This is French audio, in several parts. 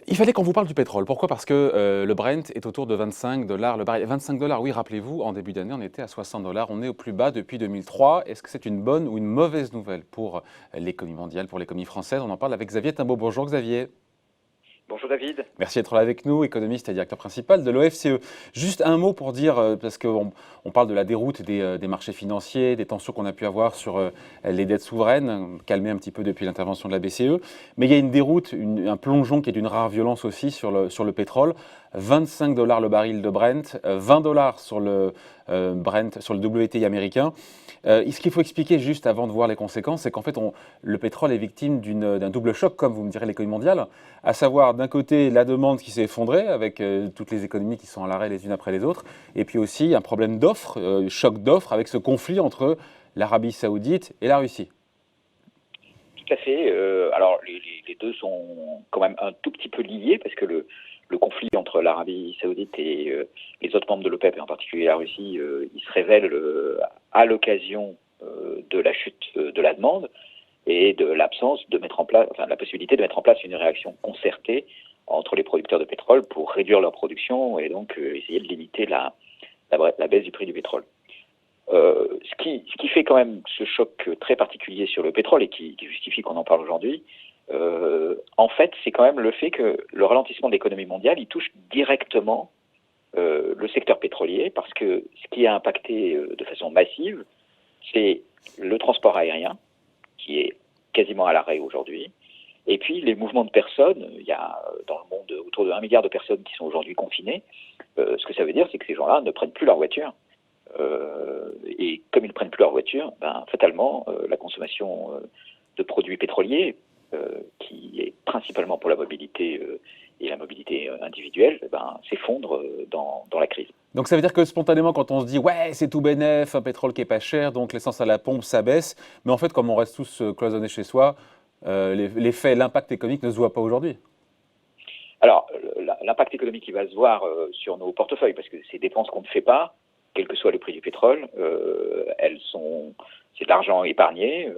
Il fallait qu'on vous parle du pétrole. Pourquoi? Parce que le Brent est autour de 25 dollars le baril. 25 dollars, oui, rappelez-vous, en début d'année, on était à 60 dollars. On est au plus bas depuis 2003. Est-ce que c'est une bonne ou une mauvaise nouvelle pour l'économie mondiale, pour l'économie française? On en parle avec Xavier Timbaud. Bonjour Xavier. Bonjour David. Merci d'être là avec nous, économiste et directeur principal de l'OFCE. Juste un mot pour dire, parce qu'on parle de la déroute des marchés financiers, des tensions qu'on a pu avoir sur les dettes souveraines, calmées un petit peu depuis l'intervention de la BCE. Mais il y a une déroute, un plongeon qui est d'une rare violence aussi sur le pétrole. 25 dollars le baril de Brent, 20 dollars sur le Brent, sur le WTI américain. Ce qu'il faut expliquer juste avant de voir les conséquences, c'est qu'en fait, le pétrole est victime d'un double choc, comme vous me direz l'économie mondiale, à savoir d'un côté la demande qui s'est effondrée avec toutes les économies qui sont à l'arrêt les unes après les autres, et puis aussi un problème d'offre, choc d'offre avec ce conflit entre l'Arabie Saoudite et la Russie. Tout à fait. Alors les deux sont quand même un tout petit peu liés parce que le conflit entre l'Arabie Saoudite et les autres membres de l'OPEP, et en particulier la Russie, il se révèle à l'occasion de la chute de la demande et de l'absence de mettre en place, enfin la possibilité de mettre en place une réaction concertée entre les producteurs de pétrole pour réduire leur production et donc essayer de limiter la baisse du prix du pétrole. Ce qui fait quand même ce choc très particulier sur le pétrole et qui justifie qu'on en parle aujourd'hui, en fait, c'est quand même le fait que le ralentissement de l'économie mondiale, il touche directement le secteur pétrolier parce que ce qui a impacté de façon massive, c'est le transport aérien qui est quasiment à l'arrêt aujourd'hui. Et puis les mouvements de personnes, il y a dans le monde autour de 1 milliard de personnes qui sont aujourd'hui confinées. Ce que ça veut dire, c'est que ces gens-là ne prennent plus leur voiture. Et comme ils ne prennent plus leur voiture, fatalement, la consommation de produits pétroliers, qui est principalement pour la mobilité et la mobilité individuelle, s'effondre dans la crise. Donc ça veut dire que spontanément, quand on se dit « ouais, c'est tout bénef, un pétrole qui est pas cher, donc l'essence à la pompe, ça baisse », mais en fait, comme on reste tous cloisonnés chez soi, l'effet, l'impact économique ne se voit pas aujourd'hui. Alors, l'impact économique, il va se voir sur nos portefeuilles, parce que ces dépenses qu'on ne fait pas, quel que soit le prix du pétrole, c'est de l'argent épargné.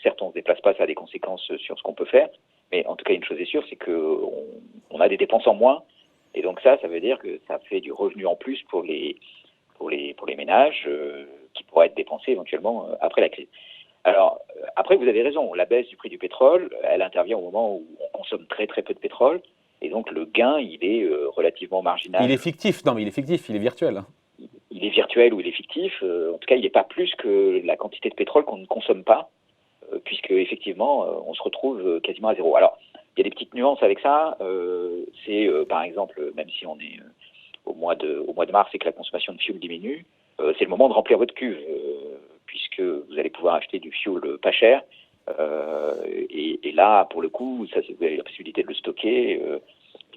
Certes, on ne se déplace pas, ça a des conséquences sur ce qu'on peut faire, mais en tout cas, une chose est sûre, c'est qu'on a des dépenses en moins, et donc ça veut dire que ça fait du revenu en plus pour les ménages qui pourraient être dépensés éventuellement après la crise. Alors, après, vous avez raison, la baisse du prix du pétrole, elle intervient au moment où on consomme très très peu de pétrole, et donc le gain, il est relativement marginal. Il est fictif, non mais il est fictif, il est virtuel. Il est virtuel ou il est fictif. En tout cas, il n'est pas plus que la quantité de pétrole qu'on ne consomme pas, puisque effectivement, on se retrouve quasiment à zéro. Alors, il y a des petites nuances avec ça. C'est par exemple, même si on est au mois de mars et que la consommation de fioul diminue, c'est le moment de remplir votre cuve, puisque vous allez pouvoir acheter du fioul pas cher. Et là, pour le coup, vous avez la possibilité de le stocker.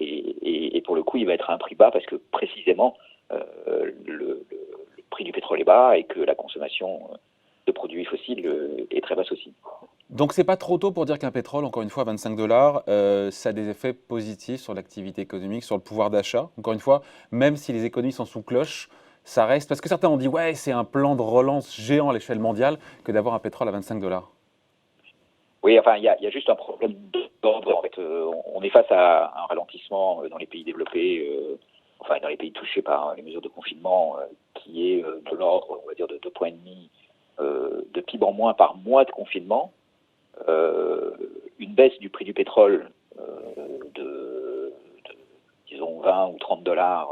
Et pour le coup, il va être à un prix bas parce que précisément, le prix du pétrole est bas et que la consommation de produits fossiles est très basse aussi. Donc c'est pas trop tôt pour dire qu'un pétrole, encore une fois, à 25 dollars, ça a des effets positifs sur l'activité économique, sur le pouvoir d'achat. Encore une fois, même si les économies sont sous cloche, ça reste... Parce que certains ont dit, ouais, c'est un plan de relance géant à l'échelle mondiale que d'avoir un pétrole à 25 dollars. Oui, enfin, il y a juste un problème d'ordre. En fait, on est face à un ralentissement dans les pays développés, enfin dans les pays touchés par les mesures de confinement, qui est de l'ordre, on va dire, de 2,5 points de PIB en moins par mois de confinement. Une baisse du prix du pétrole disons 20 ou 30 dollars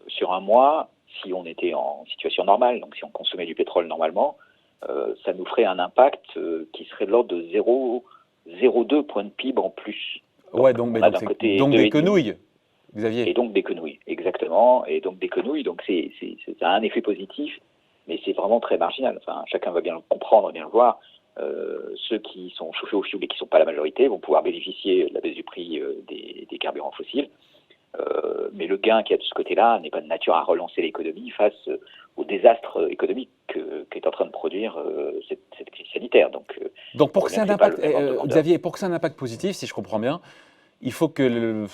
sur un mois, si on était en situation normale, donc si on consommait du pétrole normalement, ça nous ferait un impact qui serait de l'ordre de 0,02 points de PIB en plus. Donc, ouais, donc des quenouilles, Xavier. Et donc des quenouilles, exactement. Et donc des quenouilles, donc ça a un effet positif, mais c'est vraiment très marginal. Enfin, chacun va bien le comprendre, bien le voir. Ceux qui sont chauffés au fioul et qui ne sont pas la majorité vont pouvoir bénéficier de la baisse du prix des carburants fossiles. Mais le gain qu'il y a de ce côté-là n'est pas de nature à relancer l'économie face au désastre économique qu'est en train de produire cette crise sanitaire. Donc pour que ça ait un impact, Xavier, pour que ça ait un impact positif, si je comprends bien, il faut que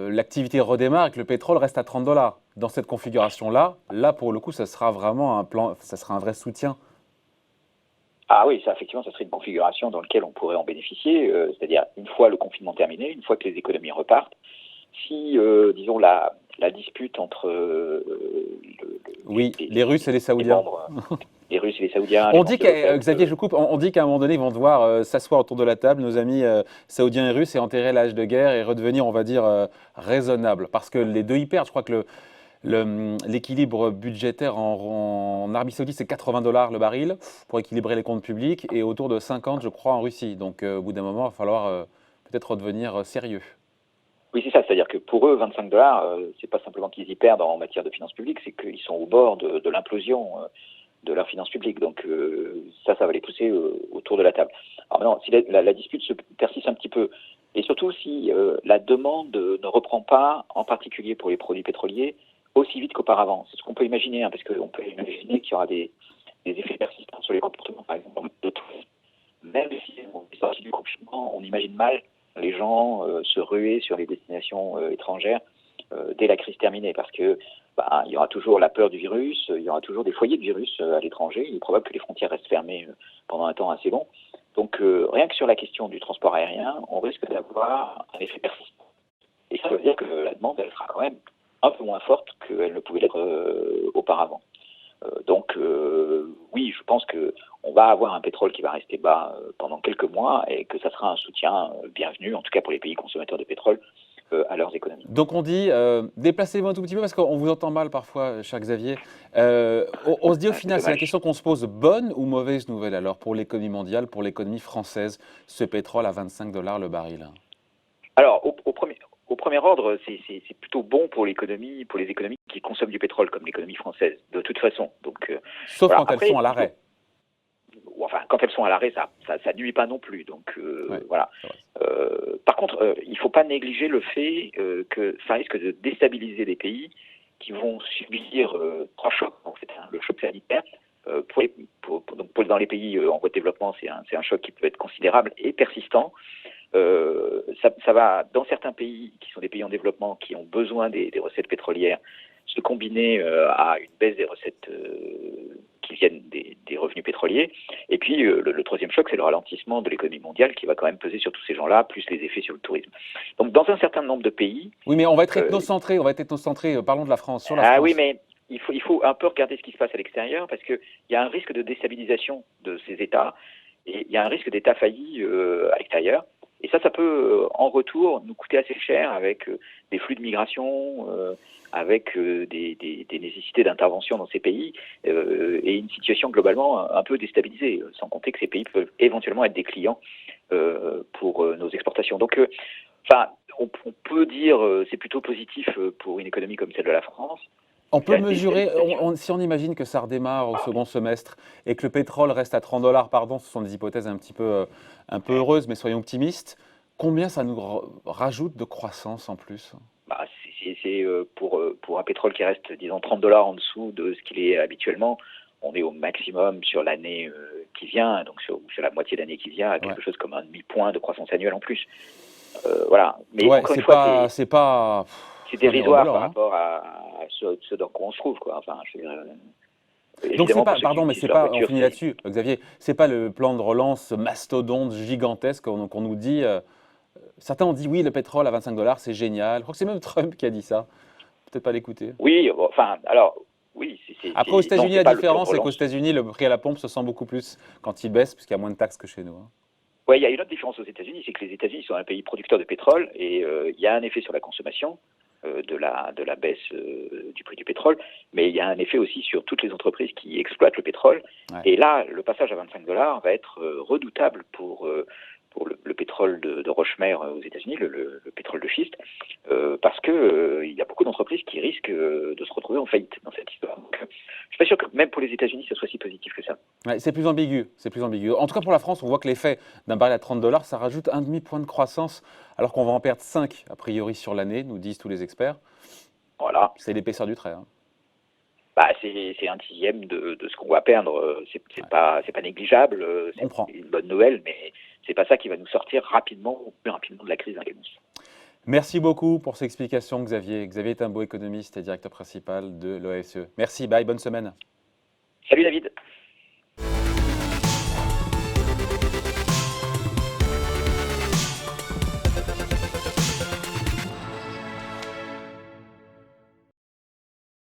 l'activité redémarre et que le pétrole reste à 30 dollars. Dans cette configuration-là, pour le coup, ça sera vraiment ça sera un vrai soutien. Ah oui, ça effectivement, ça serait une configuration dans laquelle on pourrait en bénéficier, c'est-à-dire une fois le confinement terminé, une fois que les économies repartent, si, disons, la dispute entre Oui, les Russes et les les Saoudiens. membres, les Russes et les Saoudiens, les On membres dit de que, l'OPEP, Xavier, je coupe, on dit qu'à un moment donné, ils vont devoir s'asseoir autour de la table, nos amis saoudiens et russes, et enterrer l'âge de guerre et redevenir, on va dire, raisonnable. Parce que les deux y perdent. Je crois que l'équilibre budgétaire en Arabie Saoudite, c'est 80 dollars le baril pour équilibrer les comptes publics et autour de 50, je crois, en Russie. Donc, au bout d'un moment, il va falloir peut-être redevenir sérieux. oui, c'est ça, c'est-à-dire que pour eux, 25 dollars, c'est pas simplement qu'ils y perdent en matière de finances publiques, c'est qu'ils sont au bord de l'implosion de leurs finances publiques. Donc ça va les pousser autour de la table. Alors maintenant, si la dispute se persiste un petit peu, et surtout si la demande ne reprend pas, en particulier pour les produits pétroliers, aussi vite qu'auparavant. C'est ce qu'on peut imaginer, hein, parce qu'on peut imaginer qu'il y aura des effets persistants sur les comportements, par exemple, de tourisme. Même si on est sorti du confinement, on imagine mal les gens se ruer sur les destinations étrangères dès la crise terminée, parce que il y aura toujours la peur du virus, il y aura toujours des foyers de virus à l'étranger, il est probable que les frontières restent fermées pendant un temps assez long. Donc rien que sur la question du transport aérien, on risque d'avoir un effet persistant. Et ça veut dire que la demande, elle sera quand même un peu moins forte qu'elle ne pouvait l'être auparavant. Donc oui, je pense qu'on va avoir un pétrole qui va rester bas pendant quelques mois et que ça sera un soutien bienvenu, en tout cas pour les pays consommateurs de pétrole, à leurs économies. Donc on dit, déplacez-vous un tout petit peu parce qu'on vous entend mal parfois, cher Xavier. On se dit au C'est final, c'est la dommage. question qu'on se pose, bonne ou mauvaise nouvelle alors pour l'économie mondiale, pour l'économie française, ce pétrole à 25 dollars le baril? Alors, au premier ordre, c'est plutôt bon pour l'économie, pour les économies qui consomment du pétrole, comme l'économie française, de toute façon. Donc, Sauf voilà. quand elles sont Après, à l'arrêt. enfin, quand elles sont à l'arrêt, ça nuit pas non plus. Donc, Ouais, voilà. c'est vrai. Par contre, il ne faut pas négliger le fait que ça risque de déstabiliser des pays qui vont subir trois chocs. Donc, c'est le choc sanitaire. Dans les pays en voie de développement, c'est un choc qui peut être considérable et persistant. Ça va, dans certains pays qui sont des pays en développement, qui ont besoin des recettes pétrolières, se combiner à une baisse des recettes qui viennent des revenus pétroliers. Et puis le troisième choc, c'est le ralentissement de l'économie mondiale qui va quand même peser sur tous ces gens-là, plus les effets sur le tourisme. Donc dans un certain nombre de pays... Oui, mais on va être ethnocentré, parlons de la France, sur la Ah oui, France. mais il faut un peu regarder ce qui se passe à l'extérieur, parce qu'il y a un risque de déstabilisation de ces États, et il y a un risque d'États faillis à l'extérieur. Et ça peut en retour nous coûter assez cher avec des flux de migration, avec des nécessités d'intervention dans ces pays et une situation globalement un peu déstabilisée, sans compter que ces pays peuvent éventuellement être des clients pour nos exportations. Donc, on peut dire c'est plutôt positif pour une économie comme celle de la France. On peut La mesurer, déstabilisation. si on imagine que ça redémarre au second semestre et que le pétrole reste à 30 dollars, pardon, ce sont des hypothèses un peu heureuses, mais soyons optimistes, combien ça nous rajoute de croissance en plus? C'est pour un pétrole qui reste, disons, 30 dollars en dessous de ce qu'il est habituellement. On est au maximum sur l'année qui vient, donc sur la moitié d'année qui vient, à Ouais, quelque chose comme un demi-point de croissance annuelle en plus. Voilà. Mais ouais, encore une fois, c'est c'est pas dérisoire mirobolant, par hein. rapport à ce dans quoi on se trouve, quoi. Enfin, je veux dire, Donc c'est évidemment, pour pas, ceux qui pardon, mais utilisent c'est leur pas, on voiture, finit c'est... là-dessus, Xavier, c'est pas le plan de relance mastodonte gigantesque qu'on nous dit. Certains ont dit oui, le pétrole à 25 dollars, c'est génial. Je crois que c'est même Trump qui a dit ça. Peut-être pas l'écouter. Oui, bon, enfin, alors, oui, Après, aux non, États-Unis, c'est la pas le plan de différence, c'est qu'aux relance. États-Unis, le prix à la pompe se sent beaucoup plus quand il baisse, puisqu'il y a moins de taxes que chez nous, hein. Ouais, il y a une autre différence aux États-Unis, c'est que les États-Unis sont un pays producteur de pétrole et il y a un effet sur la consommation de la baisse du prix du pétrole, mais il y a un effet aussi sur toutes les entreprises qui exploitent le pétrole. Ouais. Et là, le passage à 25 dollars va être redoutable pour le pétrole de roche-mer aux États-Unis, le pétrole de schiste, parce que il y a beaucoup d'entreprises qui risquent de se retrouver en faillite dans cette histoire. Donc, je suis pas sûr que même pour les États-Unis, ce soit si positif que ça. Ouais, c'est plus ambigu, c'est plus ambigu. En tout cas, pour la France, on voit que l'effet d'un baril à 30 dollars, ça rajoute un demi-point de croissance, alors qu'on va en perdre 5 a priori sur l'année, nous disent tous les experts. Voilà. C'est l'épaisseur du trait, hein. C'est un dixième de ce qu'on va perdre. C'est Ouais, pas négligeable. on C'est comprend. une bonne nouvelle, mais c'est pas ça qui va nous sortir rapidement ou plus rapidement de la crise dans laquelle nous sommes. Merci beaucoup pour ces explications, Xavier. Xavier est un beau économiste et directeur principal de l'OFCE. Merci, bye, bonne semaine. Salut David.